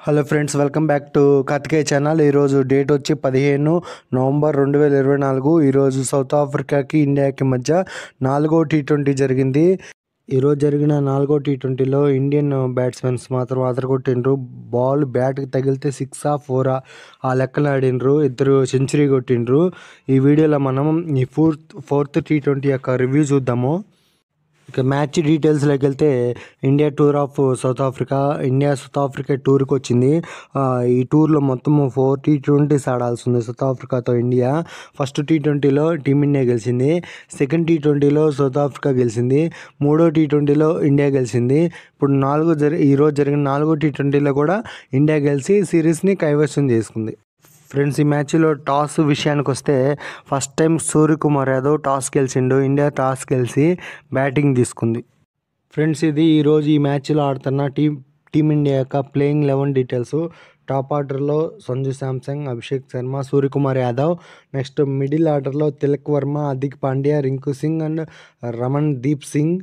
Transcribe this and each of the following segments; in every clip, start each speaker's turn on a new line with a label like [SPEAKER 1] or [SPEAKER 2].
[SPEAKER 1] Hello friends, welcome back to Karthikeya channel. ఈరోజు date వచ్చి 15 November 2024. ఈరోజు సౌత్ ఆఫ్రికాకి ఇండియాకి మధ్య 4వ టీ20 జరిగింది. ఈరోజు జరిగిన 4వ టీ20లో ఇండియన్ బ్యాట్స్మెన్స్ మాత్రం అదరగొట్టిండ్రు. బాల్ బ్యాట్కి తగిలితే 6 4 ఆ లెక్కలు ఆడిండ్రు. ఇద్దరు సెంచరీ కొట్టిండ్రు. ఈ వీడియోలో మనం ఈ ఫోర్త్ టీ20 యొక్క రివ్యూ చూద్దాము. ఇక మ్యాచ్ డీటెయిల్స్లోకి వెళ్తే India tour of south Africa. India south Africa టూర్కి వచ్చింది. ఈ టూర్లో మొత్తం 4 టీ20s ఆడాల్సి ఉంది సౌత్ ఆఫ్రికాతో ఇండియా. ఫస్ట్ టీ20లో టీమిండియా గెలిచింది. సెకండ్ టీ20లో సౌత్ ఆఫ్రికా గెలిచింది. మూడో టీ20లో ఇండియా గెలిచింది. ఇప్పుడు ఈరోజు జరిగిన 4వ టీ20లో కూడా ఇండియా గెలిచి సిరీస్ని కైవసం చేసుకుంది. ఫ్రెండ్స్, ఈ మ్యాచ్లో టాస్ విషయానికి వస్తే first time Suryakumar Yadav toss గెలిచిండు. ఇండియా టాస్ గెలిచి బ్యాటింగ్ తీసుకుంది. ఫ్రెండ్స్, ఇది ఈరోజు ఈ మ్యాచ్లో ఆడుతున్న టీమిండియా యొక్క ప్లేయింగ్ 11 డీటెయిల్స్. టాప్ ఆర్డర్లో Sanju Samsung, Abhishek Sharma, Suryakumar Yadav. Next middle ఆర్డర్లో Tilak Varma, Hardik Pandya, Rinku Singh and Ramandeep Singh.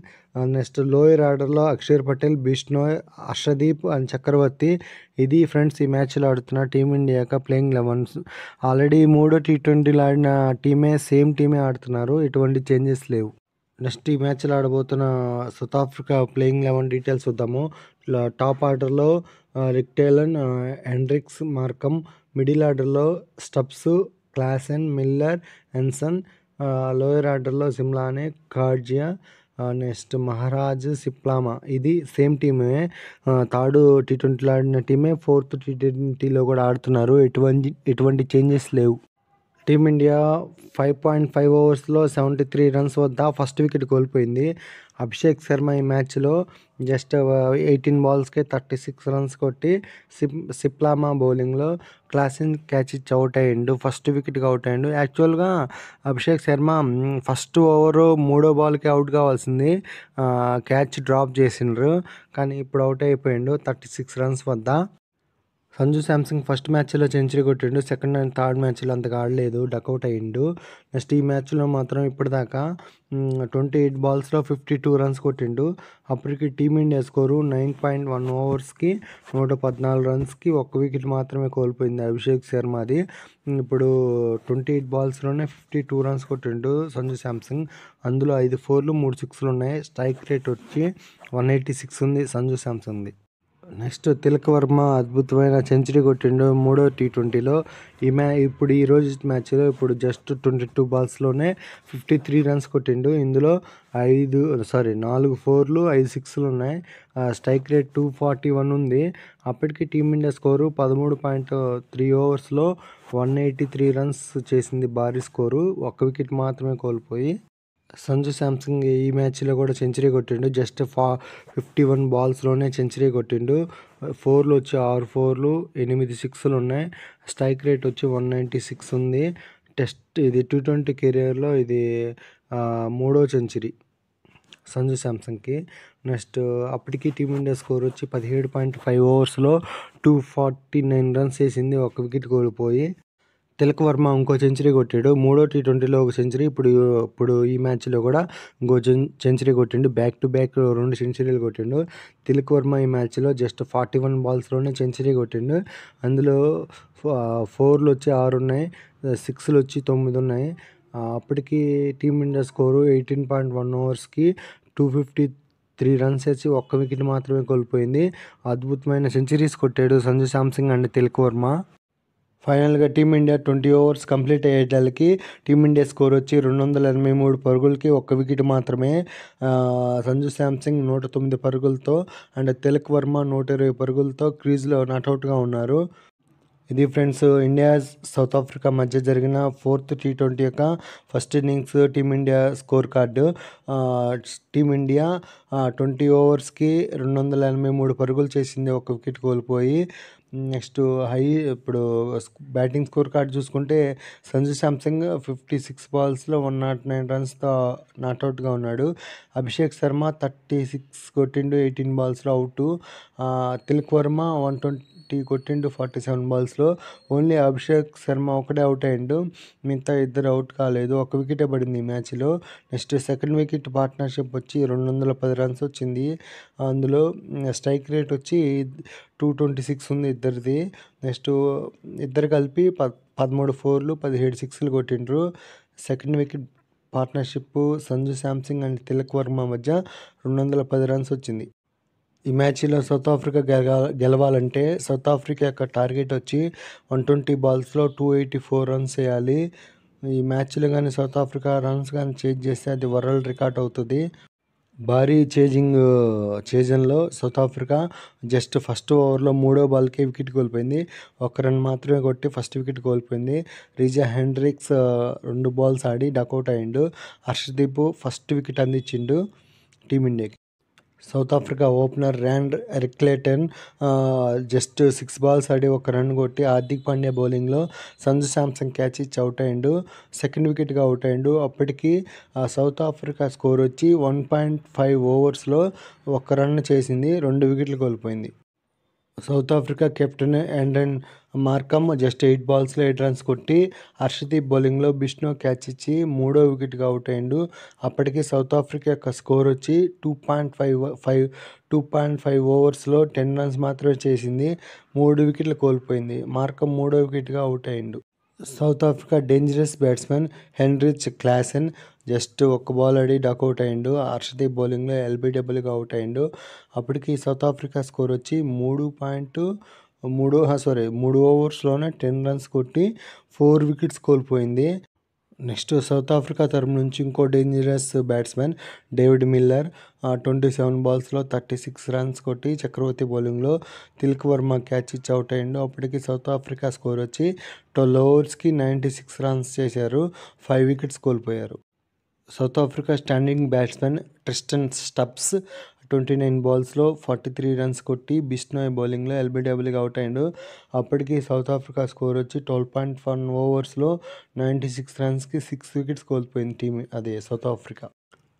[SPEAKER 1] Next lower ఆర్డర్లో అక్షర్ పటేల్, బిష్నోయ్, హర్షదీప్ అండ్ చక్రవర్తి. ఇది ఫ్రెండ్స్ ఈ మ్యాచ్లో ఆడుతున్న టీమిండియా యొక్క ప్లేయింగ్ 11. ఆల్రెడీ మూడో టీ20లో ఆడిన సేమ్ టీమే ఆడుతున్నారు. ఎటువంటి చేంజెస్ లేవు. నెక్స్ట్ ఈ మ్యాచ్లో ఆడబోతున్న సౌత్ ఆఫ్రికా ప్లేయింగ్ 11 డీటెయిల్స్ చూద్దాము. టాప్ ఆర్డర్లో Rickelton, Hendricks, Markram. Middle ఆర్డర్లో Stubbs, Klaasen, Miller, Jansen. Lower ఆర్డర్లో సిమ్లానే, ఖాడ్జియా, నెక్స్ట్ మహారాజ్, సిప్లామా. ఇది సేమ్ టీమే. థర్డ్ టీ20లో ఆడిన టీమే ఫోర్త్ టీ20లో కూడా ఆడుతున్నారు. ఎటువంటి చేంజెస్ లేవు. టీమిండియా 5.5 ఓవర్స్లో 73 రన్స్ వద్ద ఫస్ట్ వికెట్ కోల్పోయింది. అభిషేక్ శర్మ ఈ మ్యాచ్లో జస్ట్ 18 బాల్స్కే 36 రన్స్ కొట్టి సిప్లామా బౌలింగ్లో క్లాసిన్ క్యాచ్ ఇచ్చి అవుట్ అయ్యిండు. ఫస్ట్ వికెట్కి అవుట్ అయ్యిండు. యాక్చువల్గా అభిషేక్ శర్మ ఫస్ట్ ఓవరు 3వ బాల్కి అవుట్ కావాల్సింది. క్యాచ్ డ్రాప్ చేసిండ్రు, కానీ ఇప్పుడు అవుట్ అయిపోయిండు 36 రన్స్ వద్ద. సంజు శాంసంగ్ ఫస్ట్ మ్యాచ్లో సెంచరీ కొట్టిండు. సెకండ్ అండ్ థర్డ్ మ్యాచ్లో అంతగా ఆడలేదు, డకౌట్ అయ్యిండు. నెక్స్ట్ ఈ మ్యాచ్లో మాత్రం ఇప్పటిదాకా 28 బాల్స్లో 52 రన్స్ కొట్టిండు. అప్పటికి టీమిండియా స్కోరు 9.1 ఓవర్స్కి 114 రన్స్కి 1 వికెట్ మాత్రమే కోల్పోయింది అభిషేక్ శర్మది. ఇప్పుడు 28 బాల్స్లోనే 52 రన్స్ కొట్టిండు సంజు శాంసంగ్. అందులో 5 4లు 3 6లు ఉన్నాయి. స్ట్రైక్ రేట్ వచ్చి 186 ఉంది సంజు శాంసంగ్ది. నెక్స్ట్ తిలక్ వర్మ అద్భుతమైన సెంచరీ కొట్టిండు మూడో టీ20లో. ఇప్పుడు ఈరోజు మ్యాచ్లో ఇప్పుడు జస్ట్ 22 బాల్స్లోనే 53 రన్స్ కొట్టిండు. ఇందులో 4 4లు 5 6లు ఉన్నాయి. స్ట్రైక్ రేట్ 241 ఉంది. అప్పటికి టీమిండియా స్కోరు 13.3 ఓవర్స్లో 183 రన్స్ చేసింది, భారీ స్కోరు. 1 వికెట్ మాత్రమే కోల్పోయి. సంజు శాంసంగ్ ఈ మ్యాచ్లో కూడా సెంచరీ కొట్టిండు. జస్ట్ 51 బాల్స్లోనే సెంచరీ కొట్టిండు. 4లు వచ్చి 6 4లు 8 6లు ఉన్నాయి. స్ట్రైక్ రేట్ వచ్చి 196 ఉంది. ఇది టీ20 కెరియర్లో ఇది 3వ సెంచరీ సంజు శాంసంగ్కి. నెక్స్ట్ అప్పటికి టీమిండియా స్కోర్ వచ్చి 17.5 ఓవర్స్లో 249 రన్స్ వేసింది, 1 వికెట్ కోల్పోయి. తిలక్ వర్మ ఇంకో సెంచరీ కొట్టాడు. మూడో టీ20లో ఒక సెంచరీ, ఇప్పుడు ఈ మ్యాచ్లో కూడా ఇంకో సెంచరీ కొట్టిండు. బ్యాక్ టు బ్యాక్ 2 సెంచరీలు కొట్టిండు తిలక్ వర్మ ఈ మ్యాచ్లో. జస్ట్ 41 బాల్స్లోనే సెంచరీ కొట్టిండు. అందులో 4లు వచ్చి 6 ఉన్నాయి, 6లు వచ్చి 9 ఉన్నాయి. అప్పటికి టీమిండియా స్కోరు 18.1 ఓవర్స్కి 253 రన్స్ వేసి 1 వికెట్ మాత్రమే కోల్పోయింది. అద్భుతమైన సెంచరీస్ కొట్టాడు సంజు శాంసంగ్ అండ్ తిలక్ వర్మ. ఫైనల్గా టీమిండియా 20 ఓవర్స్ కంప్లీట్ అయ్యేటానికి టీమిండియా స్కోర్ వచ్చి 283 పరుగులకి 1 వికెట్ మాత్రమే. సంజు శాంసంగ్ 109 పరుగులతో అండ్ తిలక్ వర్మ 120 పరుగులతో క్రీజ్లో నాట్అవుట్గా ఉన్నారు. ఇది ఫ్రెండ్స్ ఇండియా సౌత్ ఆఫ్రికా మధ్య జరిగిన ఫోర్త్ టీ20 యొక్క first innings team India score card. Team India 20 ఓవర్స్కి 283 పరుగులు చేసింది, 1 వికెట్ కోల్పోయి. నెక్స్ట్ ఇప్పుడు బ్యాటింగ్ స్కోర్ కార్డ్ చూసుకుంటే సంజు శాంసంగ్ 56 బాల్స్లో 109 రన్స్తో నాట్అవుట్గా ఉన్నాడు. అభిషేక్ శర్మ 36 కొట్టిండు, 18 బాల్స్లో అవుట్. తిలక్ వర్మ కొట్టిండు 47 బాల్స్లో. ఓన్లీ అభిషేక్ శర్మ ఒకటే అవుట్ అయ్యిండు, మిగతా ఇద్దరు అవుట్ కాలేదు. ఒక వికెటే పడింది ఈ మ్యాచ్లో. నెక్స్ట్ సెకండ్ వికెట్ పార్ట్నర్షిప్ వచ్చి 210 రన్స్ వచ్చింది. అందులో స్ట్రైక్ రేట్ వచ్చి 226 ఉంది ఇద్దరిది. నెక్స్ట్ ఇద్దరు కలిపి 13 4లు 17 6లు కొట్టిండ్రు. Second wicket partnership Sanju Samsung and Tilak Varma మధ్య 210 రన్స్ వచ్చింది. ఈ మ్యాచ్లో సౌత్ ఆఫ్రికా గెలవాలంటే సౌత్ ఆఫ్రికా యొక్క టార్గెట్ వచ్చి 120 బాల్స్లో 284 రన్స్ వేయాలి. ఈ మ్యాచ్లో కానీ సౌత్ ఆఫ్రికా రన్స్ కానీ చేజ్ చేస్తే అది వరల్డ్ రికార్డ్ అవుతుంది. భారీ చేజన్లో సౌత్ ఆఫ్రికా జస్ట్ ఫస్ట్ ఓవర్లో 3వ బాల్కే వికెట్ కోల్పోయింది. 1 రన్ మాత్రమే కొట్టి ఫస్ట్ వికెట్ కోల్పోయింది. రిజా హెండ్రిక్స్ 2 బాల్స్ ఆడి డకౌట్ అయ్యిండు. హర్షదీప్ ఫస్ట్ వికెట్ అందించిండు టీమిండియాకి. South Africa opener Ryan Rickelton just 6 balls ఆడి 1 రన్ కొట్టి హార్దిక్ పాండ్యా బౌలింగ్లో సంజు శాంసంగ్ క్యాచ్ ఇచ్చి అవుట్ అయ్యిండు. సెకండ్ వికెట్గా అవుట్ అయ్యిండు. అప్పటికి సౌత్ ఆఫ్రికా స్కోర్ వచ్చి 1.5 ఓవర్స్లో 1 రన్ చేసింది, 2 వికెట్లు కోల్పోయింది. South Africa captain Aiden Markram just 8 బాల్స్లో 8 రన్స్ కొట్టి హర్షదీప్ బౌలింగ్లో బిష్నో క్యాచ్ ఇచ్చి 3వ వికెట్గా అవుట్ అయ్యిండు. అప్పటికి సౌత్ ఆఫ్రికా యొక్క స్కోర్ వచ్చి 2.5 ఓవర్స్లో 10 రన్స్ మాత్రమే చేసింది, 3 వికెట్లు కోల్పోయింది. మార్కమ్ 3వ వికెట్గా అవుట్ అయ్యిండు. South Africa dangerous batsmen Heinrich Klaasen just 1 ball ఆడి డకౌట్ అయ్యిండు. హర్షదీప్ బౌలింగ్లో ఎల్బీడబ్ల్యూగా అవుట్ అయ్యిండు. అప్పటికి సౌత్ ఆఫ్రికా స్కోర్ వచ్చి 3 ఓవర్స్లోనే 10 రన్స్ కొట్టి 4 వికెట్స్ కోల్పోయింది. నెక్స్ట్ సౌత్ ఆఫ్రికా తరపు నుంచి ఇంకో డేంజరస్ బ్యాట్స్మెన్ డేవిడ్ మిల్లర్ 27 బాల్స్లో 36 రన్స్ కొట్టి చక్రవర్తి బౌలింగ్లో తిలక్ వర్మ క్యాచ్ ఇచ్చి అవుట్ అయ్యిండు. అప్పటికి సౌత్ ఆఫ్రికా స్కోర్ వచ్చి 12 ఓవర్స్కి 96 రన్స్ చేశారు, 5 వికెట్స్ కోల్పోయారు. South Africa standing batsmen Tristan Stubbs 29 బాల్స్లో 43 రన్స్ కొట్టి బిష్నోయ్ బౌలింగ్లో ఎల్బీడబ్ల్యూగా అవుట్ అయ్యిండు. అప్పటికి సౌత్ ఆఫ్రికా స్కోర్ వచ్చి 12.1 ఓవర్స్లో 96 రన్స్కి 6 వికెట్స్ కోల్పోయింది South Africa.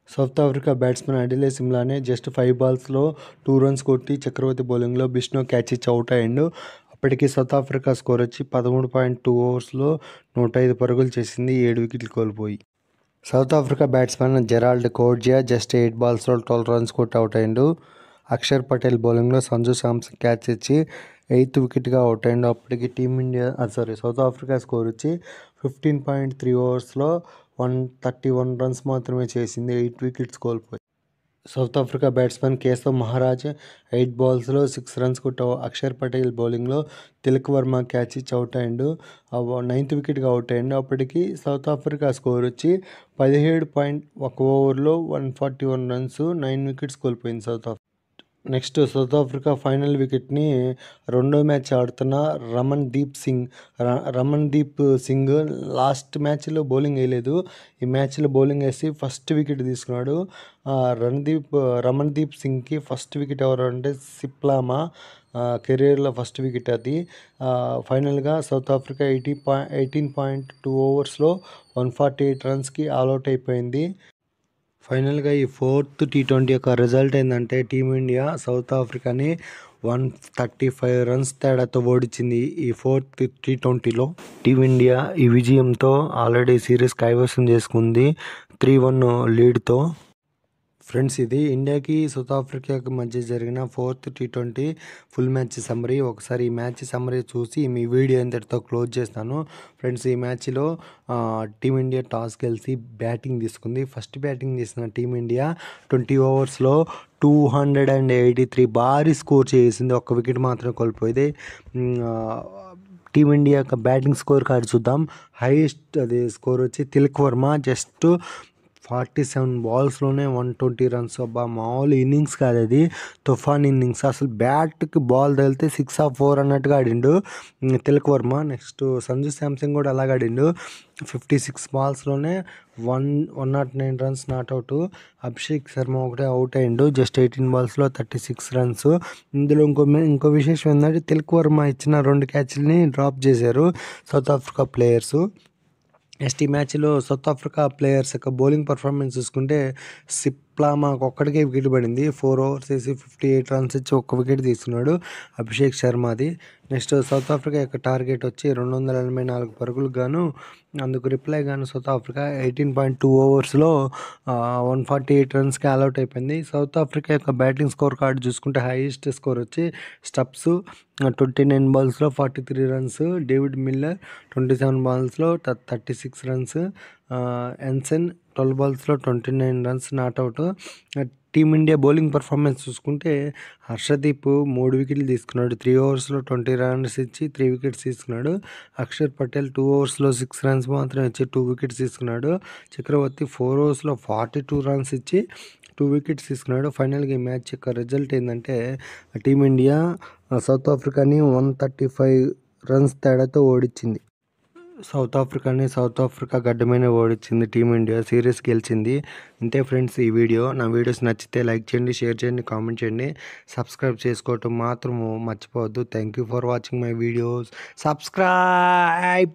[SPEAKER 1] South Africa batsmen Andile Simelane just 5 బాల్స్లో 2 రన్స్ కొట్టి చక్రవర్తి బౌలింగ్లో బిష్నో క్యాచ్ ఇచ్చి అవుట్ అయ్యిండు. అప్పటికి సౌత్ ఆఫ్రికా స్కోర్ వచ్చి 13.2 ఓవర్స్లో 105 పరుగులు చేసింది, 7 వికెట్లు కోల్పోయి. South Africa batsmen Gerald Coetzee just 8 బాల్స్లో 12 రన్స్ కొట్టి అవుట్ అయ్యిండు. అక్షర్ పటేల్ బౌలింగ్లో సంజు శాంసంగ్ క్యాచ్ ఇచ్చి 8th వికెట్గా అవుట్ అయ్యిండు. అప్పటికి సౌత్ ఆఫ్రికా స్కోర్ వచ్చి 15.3 ఓవర్స్లో 131 రన్స్ మాత్రమే చేసింది, 8 వికెట్స్ కోల్పోయి. South Africa batsmen Keshav Maharaj 8 బాల్స్లో 6 runs కొట్టావు. అక్షర్ పటేల్ బౌలింగ్లో తిలక్ వర్మ క్యాచ్ ఇచ్చి అవుట్ అయ్యిండు. 9th వికెట్గా అవుట్ అయ్యిండు. అప్పటికి సౌత్ ఆఫ్రికా స్కోర్ వచ్చి 17.1 ఓవర్లో 141 రన్స్, 9 వికెట్స్ కోల్పోయింది South Africa. Next South Africa final వికెట్ని రెండో మ్యాచ్ ఆడుతున్న రమణ్ దీప్ సింగ్ లాస్ట్ మ్యాచ్లో బౌలింగ్ వేయలేదు, ఈ మ్యాచ్లో బౌలింగ్ వేసి ఫస్ట్ వికెట్ తీసుకున్నాడు. రమణ్ దీప్ సింగ్కి ఫస్ట్ వికెట్ ఎవరు అంటే సిప్లామా, కెరీర్లో ఫస్ట్ వికెట్ అది. ఫైనల్గా సౌత్ ఆఫ్రికా 18.2 ఓవర్స్లో 148 రన్స్కి ఆల్అవుట్ అయిపోయింది. ఫైనల్గా ఈ 4th T20 యొక్క రిజల్ట్ ఏంటంటే టీమిండియా సౌత్ ఆఫ్రికాని 135 రన్స్ తేడాతో ఓడించింది. ఈ 4th T20లో టీమిండియా ఈ విజయంతో ఆల్రెడీ సిరీస్ కైవసం చేసుకుంది 3-1 లీడ్తో. ఫ్రెండ్స్, ఇది ఇండియాకి సౌత్ ఆఫ్రికాకి మధ్య జరిగిన 4th T20 full match summary. ఒకసారి ఈ మ్యాచ్ సమ్మరీ చూసి మీ వీడియో ఇంతటితో క్లోజ్ చేస్తాను. ఫ్రెండ్స్, ఈ మ్యాచ్లో టీమిండియా టాస్ గెలిచి బ్యాటింగ్ తీసుకుంది. ఫస్ట్ బ్యాటింగ్ చేసిన టీమిండియా 20 ఓవర్స్లో 283 భారీ స్కోర్ చేసింది, 1 వికెట్ మాత్రమే కోల్పోయింది. టీమిండియా యొక్క బ్యాటింగ్ స్కోర్ కార్డు చూద్దాం. హైయెస్ట్ స్కోర్ వచ్చి తిలక్ వర్మ జస్ట్ 47 బాల్స్లోనే 120 రన్స్. అబ్బా, మామూలు ఇన్నింగ్స్ కాదు అది, తుఫాన్ ఇన్నింగ్స్. అసలు బ్యాట్కి బాల్ తగిలితే 6 or 4 అన్నట్టుగా ఆడిండు తిలక్ వర్మ. నెక్స్ట్ సంజు శాంసంగ్ కూడా అలాగే ఆడిండు. 56 బాల్స్లోనే 109 రన్స్ నాట్అవుట్. అభిషేక్ శర్మ ఒకటే అవుట్ అయ్యిండు, జస్ట్ 18 బాల్స్లో 36 రన్స్. ఇందులో ఇంకో విశేషం ఏంటంటే తిలక్ వర్మ ఇచ్చిన 2 క్యాచ్లని డ్రాప్ చేశారు సౌత్ ఆఫ్రికా ప్లేయర్స్. నెక్స్ట్ ఈ మ్యాచ్లో సౌత్ ఆఫ్రికా ప్లేయర్స్ యొక్క బౌలింగ్ పర్ఫార్మెన్స్ చూసుకుంటే ప్లామాకు ఒక్కడికే వికెట్ పడింది. 4 ఓవర్స్ వేసి 58 రన్స్ ఇచ్చి ఒక్క వికెట్ తీసుకున్నాడు అభిషేక్ శర్మది. నెక్స్ట్ సౌత్ ఆఫ్రికా యొక్క టార్గెట్ వచ్చి 284 పరుగులకు గాను అందుకు రిప్లై గాను సౌత్ ఆఫ్రికా 18.2 ఓవర్స్లో 148 రన్స్కి ఆల్అౌట్ అయిపోయింది. సౌత్ ఆఫ్రికా యొక్క బ్యాటింగ్ స్కోర్ కార్డు చూసుకుంటే హైయెస్ట్ స్కోర్ వచ్చి స్టబ్స్ 29 బాల్స్లో 43 రన్స్, డేవిడ్ మిల్లర్ 27 బాల్స్లో 36 రన్స్, ఎన్సెన్ 12 బాల్స్లో 29 runs not out. Team India bowling performance చూసుకుంటే హర్షదీప్ 3 వికెట్లు తీసుకున్నాడు. 3 ఓవర్స్లో 20 రన్స్ ఇచ్చి 3 వికెట్స్ తీసుకున్నాడు. అక్షర్ పటేల్ 2 ఓవర్స్లో 6 రన్స్ మాత్రం ఇచ్చి 2 వికెట్స్ తీసుకున్నాడు. చక్రవర్తి 4 ఓవర్స్లో 42 రన్స్ ఇచ్చి 2 వికెట్స్ తీసుకున్నాడు. ఫైనల్గా ఈ మ్యాచ్ యొక్క రిజల్ట్ ఏంటంటే టీమిండియా సౌత్ ఆఫ్రికాని 135 రన్స్ తేడాతో ఓడించింది. సౌత్ ఆఫ్రికా గడ్డమైన ఓడించింది. టీమిండియా సిరీస్ గెలిచింది. ఇంతే ఫ్రెండ్స్ ఈ వీడియో. నా వీడియోస్ నచ్చితే లైక్ చేయండి, షేర్ చేయండి, కామెంట్ చేయండి, సబ్స్క్రైబ్ చేసుకోవటం మాత్రం మర్చిపోవద్దు. Thank you for watching my videos. Subscribe.